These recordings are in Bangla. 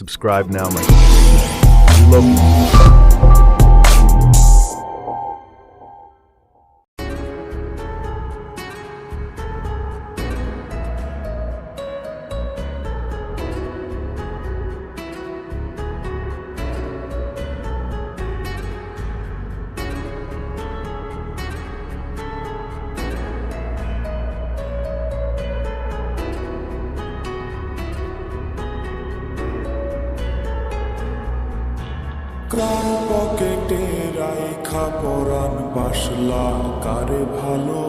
Subscribe now, my love. কার পকেটে রাইখা পরাণ বাসলা কারে ভালো,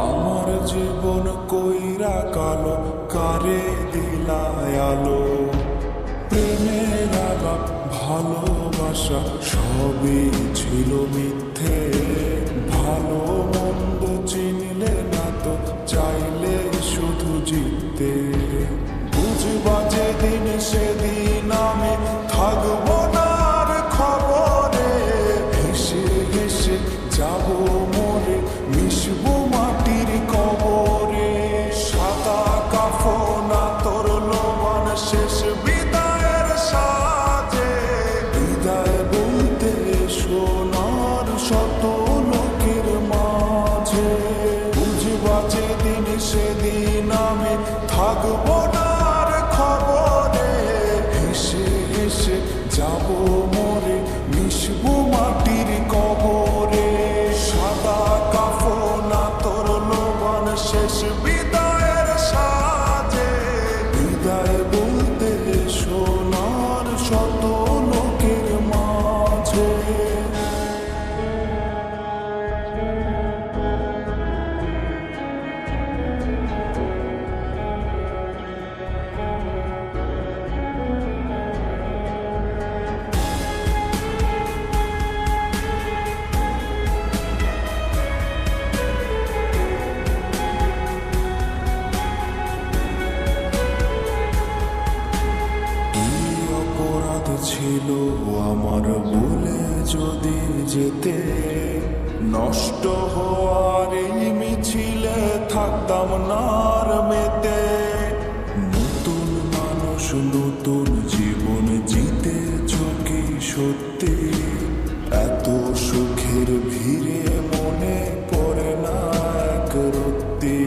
আমার জীবন কইরা কালো কারে দিলায় আলো। প্রেমের আলাপ ভালোবাসা সবই ছিল মিথ্যে, ভালো মন্দ চিনলে না তো চাইলে শুধু জিততে। বুঝবা যেদিন সেদিন আমি থাকবো না খবরে, হেসে হেসে যাবো মরে মিশবো মাটির কবরে। সাদা কাফনা তোর লোমান শেষ বিদায়ের সাজে, বিদায় বলতে সোনার শত লোকের মাঝে। বুঝবা যেদিন সেদিন আমি থাকবো না খবরে, হেসে হেসে যাবো মরে মিশবো মাটির কবরে। সাদা কাফনা তোর লোমান শেষ বিদায়ের সাজে, বিদায় বলতে সোনার শত লোকের মাঝে। ছিল আমার বলে যদি যেতে, নষ্ট হওয়ার এই মিছিলে থাকতাম না আর মেতে। নতুন মানুষ নতুন জীবন জিতে ঝুঁকি সত্যি, এত সুখের ভিড়ে মনে পড়ে না এক রত্তি।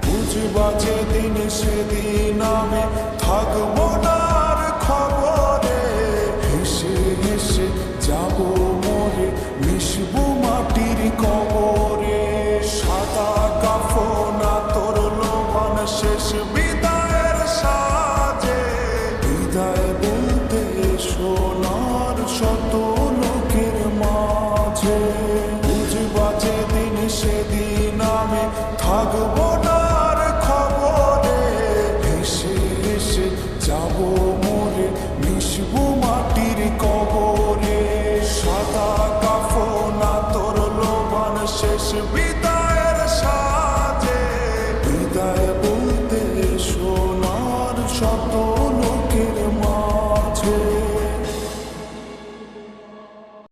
বুঝবা যেদিন সেদিন আমি থাকবো না খবরে, হেসে হেসে যাবো মরে মিশবো মাটির কবরে। সাদা কাফনা তোর লোমান শেষ বিদায়ের সাজে, বিদায় বলতে সোনার শত লোকের মাঝে। বুঝবা যেদিন সেদিন আমি থাকবো না খবরে, হেসে হেসে যাবো মরে মিশবো মাটির কবরে। সাদা কাফনা তোর লোমান শেষ বিদায়ের সাজে, বিদায়